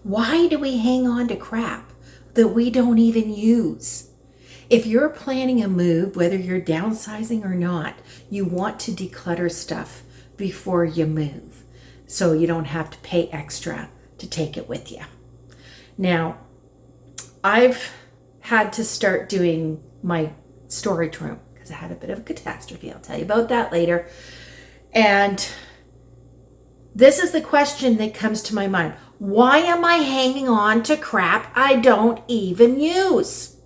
Why do we hang on to crap that we don't even use? If you're planning a move, whether you're downsizing or not, you want to declutter stuff before you move so you don't have to pay extra to take it with you. Now, I've had to start doing my storage room because I had a bit of a catastrophe. I'll tell you about that later. And this is the question that comes to my mind. Why am I hanging on to crap I don't even use?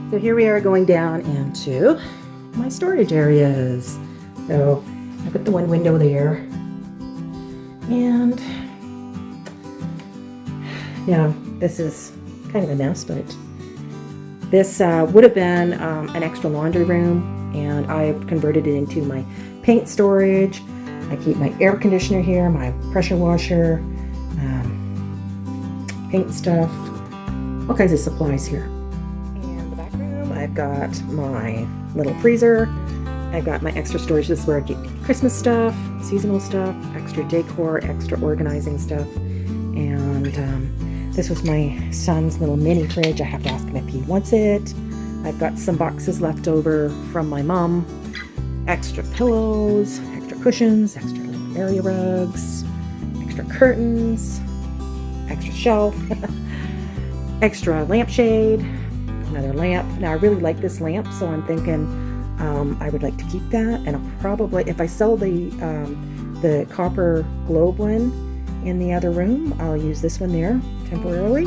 So here we are going down into my storage areas. So I put the one window there. And yeah, this is kind of a mess, but this would have been an extra laundry room, and I've converted it into my paint storage. I keep my air conditioner here, my pressure washer, paint stuff, all kinds of supplies here. And the back room, I've got my little freezer. I've got my extra storage. This is where I get Christmas stuff, seasonal stuff, extra decor, extra organizing stuff. And this was my son's little mini fridge. I have to ask him if he wants it. I've got some boxes left over from my mom. Extra pillows, extra cushions, extra little area rugs, extra curtains, extra shelf, extra lampshade, another lamp. Now I really like this lamp, so I'm thinking I would like to keep that. And I'll probably, if I sell the copper globe one in the other room, I'll use this one there temporarily.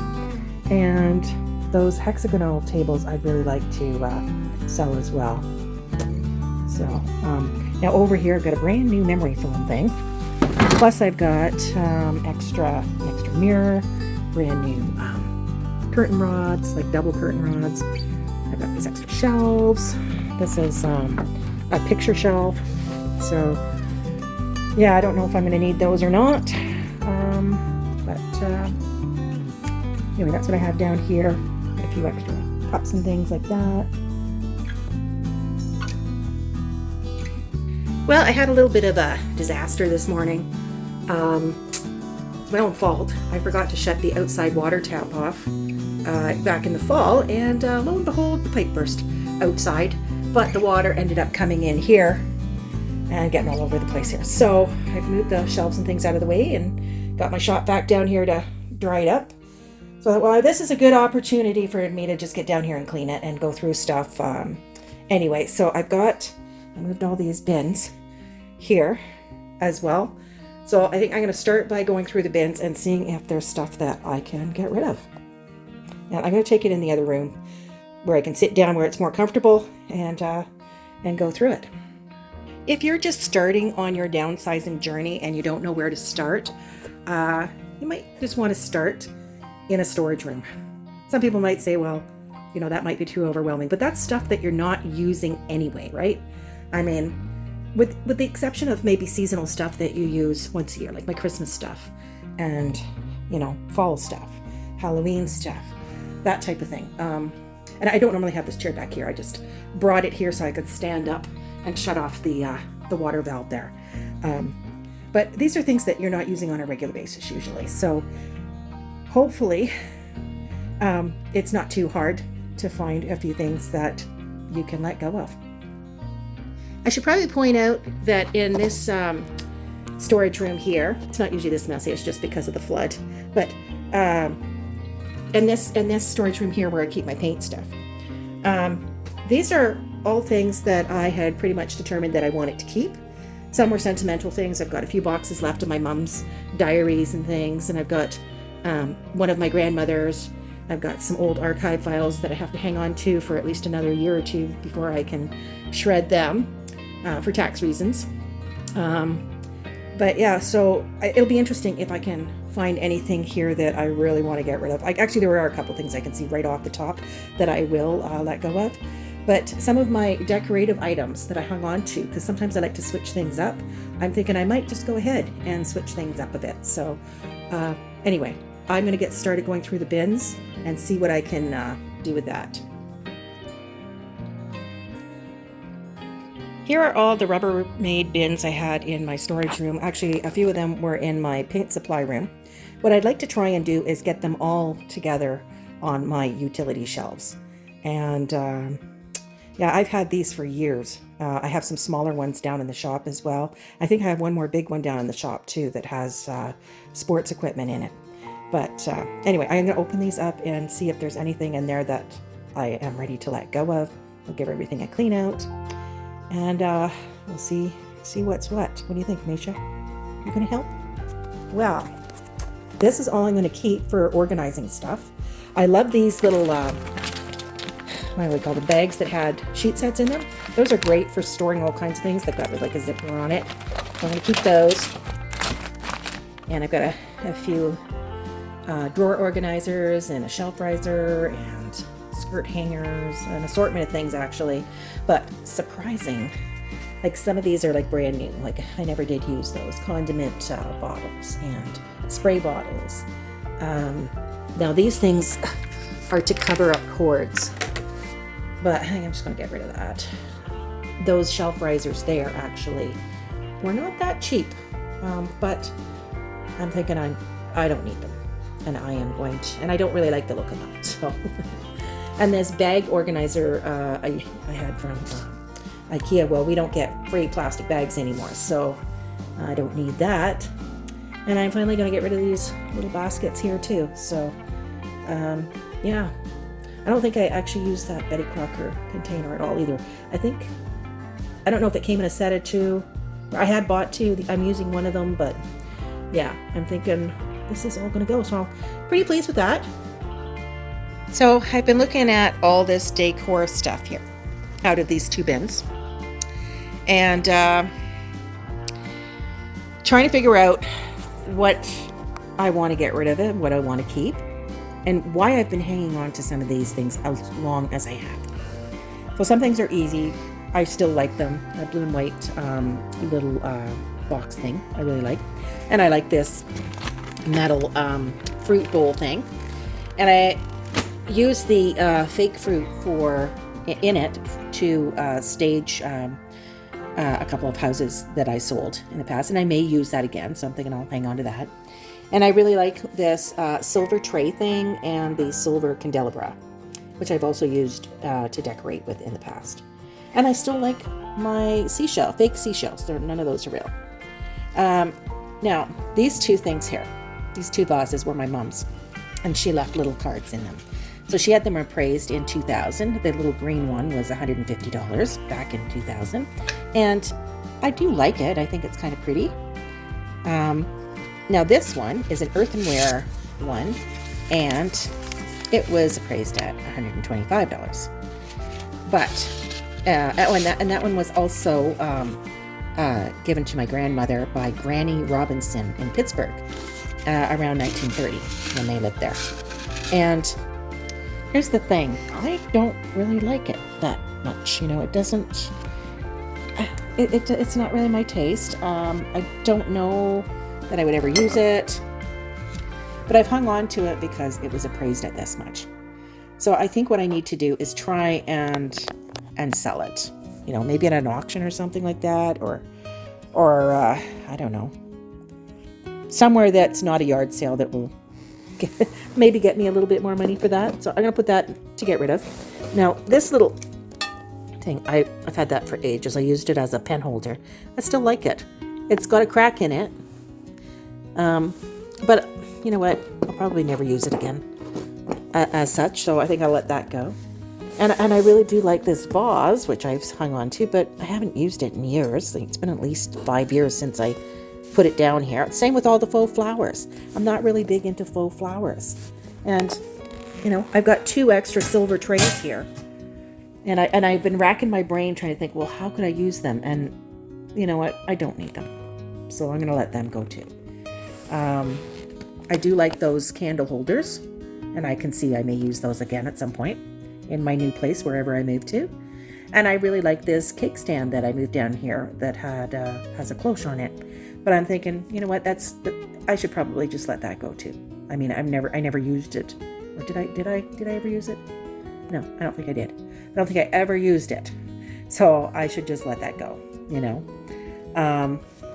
And those hexagonal tables I'd really like to sell as well. So now over here I've got a brand new memory foam thing. Plus I've got an extra mirror, brand new curtain rods, like double curtain rods. I've got these extra shelves. This is a picture shelf. So yeah, I don't know if I'm going to need those or not. But anyway, that's what I have down here. Got a few extra cups and things like that. Well, I had a little bit of a disaster this morning. It's my own fault. I forgot to shut the outside water tap off back in the fall, and lo and behold, the pipe burst outside. But the water ended up coming in here and getting all over the place here. So I've moved the shelves and things out of the way and got my shop vac down here to dry it up. So I thought, well, this is a good opportunity for me to just get down here and clean it and go through stuff. Anyway, so I moved all these bins here as well. So I think I'm going to start by going through the bins and seeing if there's stuff that I can get rid of. And I'm going to take it in the other room where I can sit down where it's more comfortable and go through it. If you're just starting on your downsizing journey and you don't know where to start, you might just want to start in a storage room. Some people might say, well, that might be too overwhelming, but that's stuff that you're not using anyway, right? I mean, with the exception of maybe seasonal stuff that you use once a year, like my Christmas stuff and, fall stuff, Halloween stuff, that type of thing. And I don't normally have this chair back here. I just brought it here so I could stand up and shut off the water valve there. But these are things that you're not using on a regular basis usually. So hopefully it's not too hard to find a few things that you can let go of. I should probably point out that in this storage room here, it's not usually this messy, it's just because of the flood, but in this storage room here where I keep my paint stuff, these are all things that I had pretty much determined that I wanted to keep. Some were sentimental things. I've got a few boxes left of my mom's diaries and things, and I've got one of my grandmother's. I've got some old archive files that I have to hang on to for at least another year or two before I can shred them for tax reasons. But yeah, so it'll be interesting if I can find anything here that I really want to get rid of. Actually, there are a couple things I can see right off the top that I will let go of. But some of my decorative items that I hung on to, because sometimes I like to switch things up, I'm thinking I might just go ahead and switch things up a bit. So anyway, I'm going to get started going through the bins and see what I can do with that. Here are all the Rubbermaid bins I had in my storage room. Actually, a few of them were in my paint supply room. What I'd like to try and do is get them all together on my utility shelves. And yeah, I've had these for years. I have some smaller ones down in the shop as well. I think I have one more big one down in the shop too that has sports equipment in it. But anyway, I'm going to open these up and see if there's anything in there that I am ready to let go of. I'll give everything a clean out. And we'll see what's what. What do you think, Misha? You gonna help? Well, this is all I'm gonna keep for organizing stuff. I love these little, what do we call the bags that had sheet sets in them. Those are great for storing all kinds of things. They've got like a zipper on it. So I'm gonna keep those. And I've got a few drawer organizers and a shelf riser and skirt hangers, an assortment of things actually, but surprising, like some of these are like brand new, like I never did use those condiment bottles and spray bottles. Now these things are to cover up cords, but I think I'm just gonna get rid of that. Those shelf risers there actually were not that cheap, but I'm thinking I don't need them, and I am going to, and I don't really like the look of them, so. And this bag organizer I had from IKEA. Well, we don't get free plastic bags anymore, so I don't need that. And I'm finally going to get rid of these little baskets here too. So, yeah. I don't think I actually used that Betty Crocker container at all either. I don't know if it came in a set of two. I had bought two. I'm using one of them, but yeah, I'm thinking this is all going to go. So I'm pretty pleased with that. So I've been looking at all this decor stuff here out of these two bins and trying to figure out what I want to get rid of it, what I want to keep, and why I've been hanging on to some of these things as long as I have. So some things are easy. I still like them. A blue and white little box thing I really like. And I like this metal fruit bowl thing. And I use the fake fruit in it to stage a couple of houses that I sold in the past, and I may use that again, so I'm thinking I'll hang on to that. And I really like this silver tray thing and the silver candelabra, which I've also used to decorate with in the past. And I still like my fake seashells. None of those are real. Now, these two things here, these two vases were my mom's, and she left little cards in them. So she had them appraised in 2000. The little green one was $150 back in 2000. And I do like it. I think it's kind of pretty. Now this one is an earthenware one, and it was appraised at $125. But, and that one was also given to my grandmother by Granny Robinson in Pittsburgh around 1930 when they lived there. And here's the thing, I don't really like it that much. You know, it doesn't, it's not really my taste. I don't know that I would ever use it, but I've hung on to it because it was appraised at this much. So I think what I need to do is try and sell it. You know, maybe at an auction or something like that, or I don't know, somewhere that's not a yard sale that will maybe get me a little bit more money for that. So I'm gonna put that to get rid of. Now this little thing, I've had that for ages. I used it as a pen holder. I still like it. It's got a crack in it, but you know what? I'll probably never use it again as such. So I think I'll let that go. And I really do like this vase, which I've hung on to, but I haven't used it in years. I think it's been at least 5 years since I put it down here. Same with all the faux flowers. I'm not really big into faux flowers. And, you know, I've got 2 extra silver trays here. And I've been racking my brain trying to think, well, how could I use them? And you know what? I don't need them. So I'm going to let them go too. I do like those candle holders, and I can see I may use those again at some point in my new place, wherever I move to. And I really like this cake stand that I moved down here that has a cloche on it. But I'm thinking, you know what? I should probably just let that go too. I mean, I never used it. Or did I ever use it? No, I don't think I did. I don't think I ever used it. So I should just let that go, you know.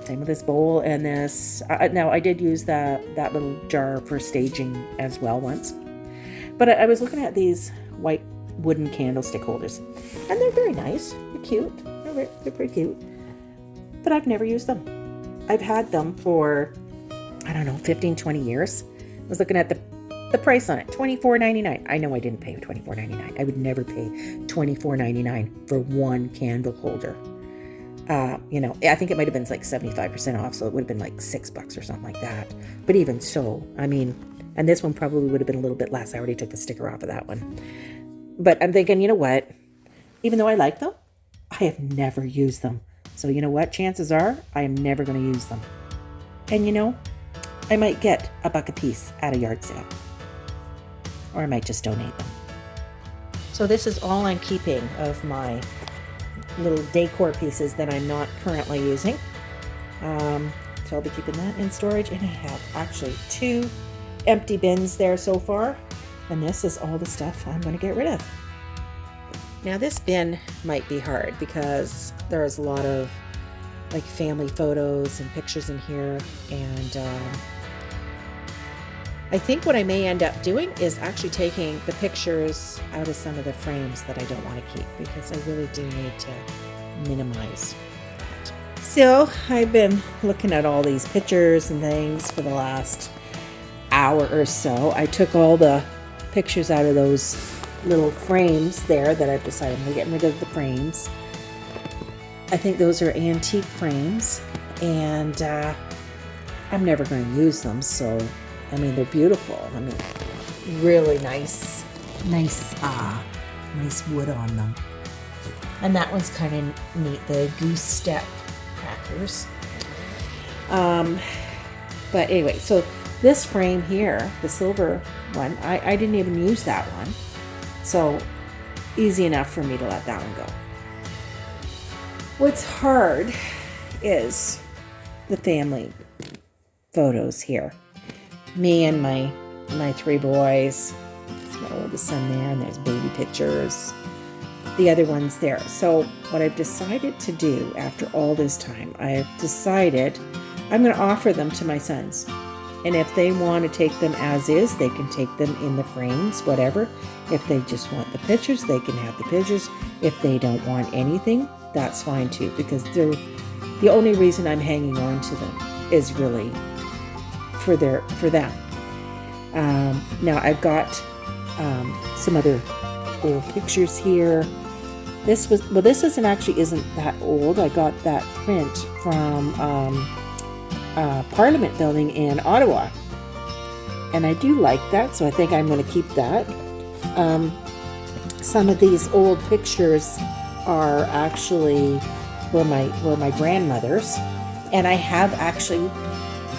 Same with this bowl and this. Now, I did use that little jar for staging as well once. But I was looking at these white wooden candlestick holders. And they're very nice. They're cute. They're pretty cute. But I've never used them. I've had them for, I don't know, 15, 20 years. I was looking at the price on it, $24.99. I know I didn't pay $24.99. I would never pay $24.99 for one candle holder. You know, I think it might have been like 75% off, so it would have been like $6 or something like that. But even so, I mean, and this one probably would have been a little bit less. I already took the sticker off of that one. But I'm thinking, you know what? Even though I like them, I have never used them. So you know what? Chances are I am never going to use them. And you know, I might get $1 a piece at a yard sale. Or I might just donate them. So this is all I'm keeping of my little decor pieces that I'm not currently using. So I'll be keeping that in storage. And I have actually 2 empty bins there so far. And this is all the stuff I'm going to get rid of. Now this bin might be hard because there's a lot of like family photos and pictures in here. And I think what I may end up doing is actually taking the pictures out of some of the frames that I don't want to keep because I really do need to minimize that. So I've been looking at all these pictures and things for the last hour or so. I took all the pictures out of those little frames there that I've decided I'm getting rid of the frames. I think those are antique frames and I'm never going to use them, so I mean, they're beautiful. I mean, really nice wood on them. And that one's kind of neat, the goose step crackers. But anyway, so this frame here, the silver one, I didn't even use that one. So easy enough for me to let that one go. What's hard is the family photos here. Me and my 3 boys. There's my oldest son there, and there's baby pictures. The other one's there. So what I've decided to do after all this time, I've decided I'm going to offer them to my sons. And if they want to take them as is, they can take them in the frames, whatever. If they just want the pictures, they can have the pictures. If they don't want anything, that's fine too, because they're the only reason I'm hanging on to them is really for them. Now I've got some other old pictures here. This isn't that old. I got that print from Parliament building in Ottawa, and I do like that, so I think I'm going to keep that. Some of these old pictures are actually were my grandmother's, and I have actually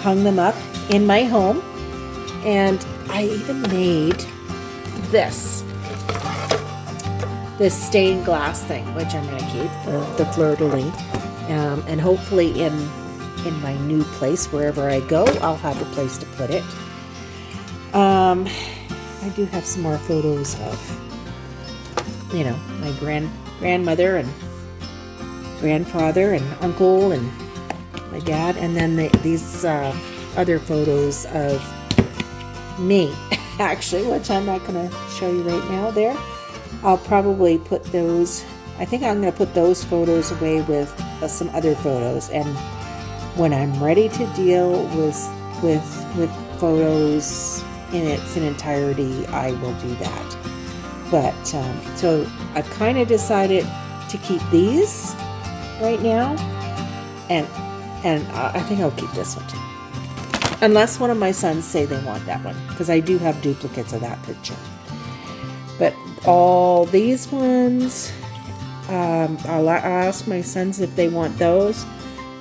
hung them up in my home, and I even made this stained glass thing, which I'm going to keep, the fleur-de-lis, and hopefully in my new place, wherever I go, I'll have a place to put it. I do have some more photos of, you know, my grandmother and grandfather and uncle and my dad, and then these other photos of me, actually, which I'm not going to show you right now there. I'll probably put those, I think I'm going to put those photos away with some other photos, and when I'm ready to deal with photos in its entirety, I will do that. But so I've kind of decided to keep these right now, and I think I'll keep this one too, unless one of my sons say they want that one, because I do have duplicates of that picture. But all these ones, I'll ask my sons if they want those,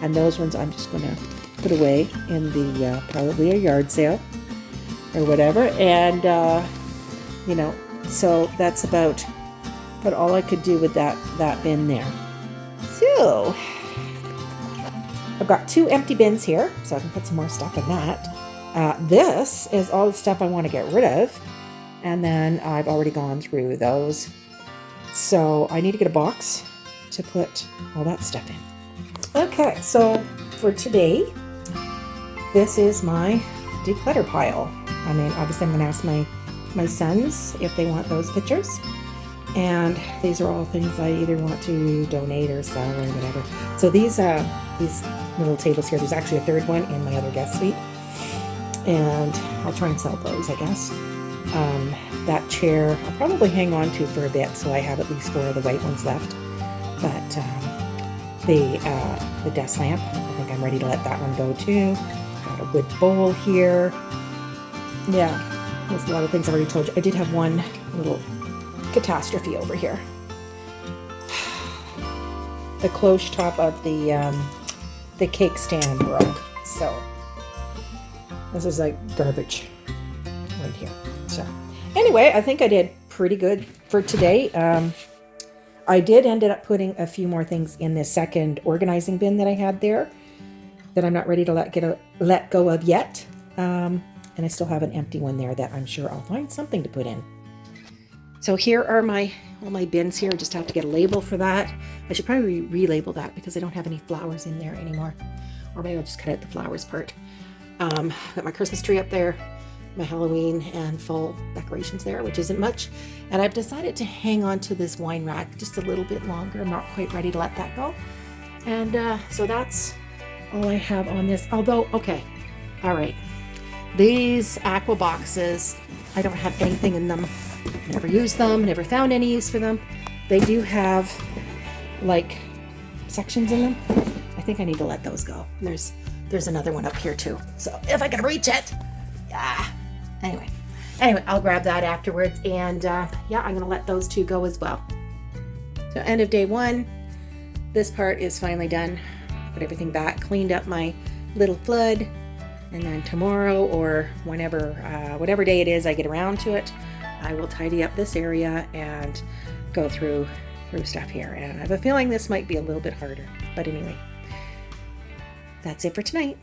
and those ones I'm just going to put away in the probably a yard sale or whatever. And you know, so that's about all I could do with that bin there. So I've got 2 empty bins here, so I can put some more stuff in that. This is all the stuff I want to get rid of, and then I've already gone through those. So I need to get a box to put all that stuff in. Okay, so for today, this is my declutter pile. I mean, obviously I'm going to ask my sons if they want those pictures. And these are all things I either want to donate or sell or whatever. So these little tables here, there's actually a third one in my other guest suite. And I'll try and sell those, I guess. That chair I'll probably hang on to for a bit, so I have at least 4 of the white ones left. But the desk lamp, I think I'm ready to let that one go too. Got a wood bowl here. Yeah, there's a lot of things I already told you. I did have one little catastrophe over here. The cloche top of the cake stand broke. So this is like garbage right here. So anyway, I think I did pretty good for today. I did end up putting a few more things in this second organizing bin that I had there that I'm not ready to let go of yet. And I still have an empty one there that I'm sure I'll find something to put in. So here are all my bins here. I just have to get a label for that. I should probably relabel that because I don't have any flowers in there anymore. Or maybe I'll just cut out the flowers part. Got my Christmas tree up there, my Halloween and fall decorations there, which isn't much. And I've decided to hang on to this wine rack just a little bit longer. I'm not quite ready to let that go. And so that's all I have on this. Although, okay, all right. These aqua boxes, I don't have anything in them. I never used them, never found any use for them. They do have like sections in them. I think I need to let those go. There's another one up here too. So if I can reach it. Yeah. Anyway, I'll grab that afterwards. And yeah, I'm gonna let those two go as well. So end of day 1, this part is finally done. Put everything back, cleaned up my little flood. And then tomorrow or whenever, whatever day it is I get around to it, I will tidy up this area and go through stuff here. And I have a feeling this might be a little bit harder. But anyway, that's it for tonight.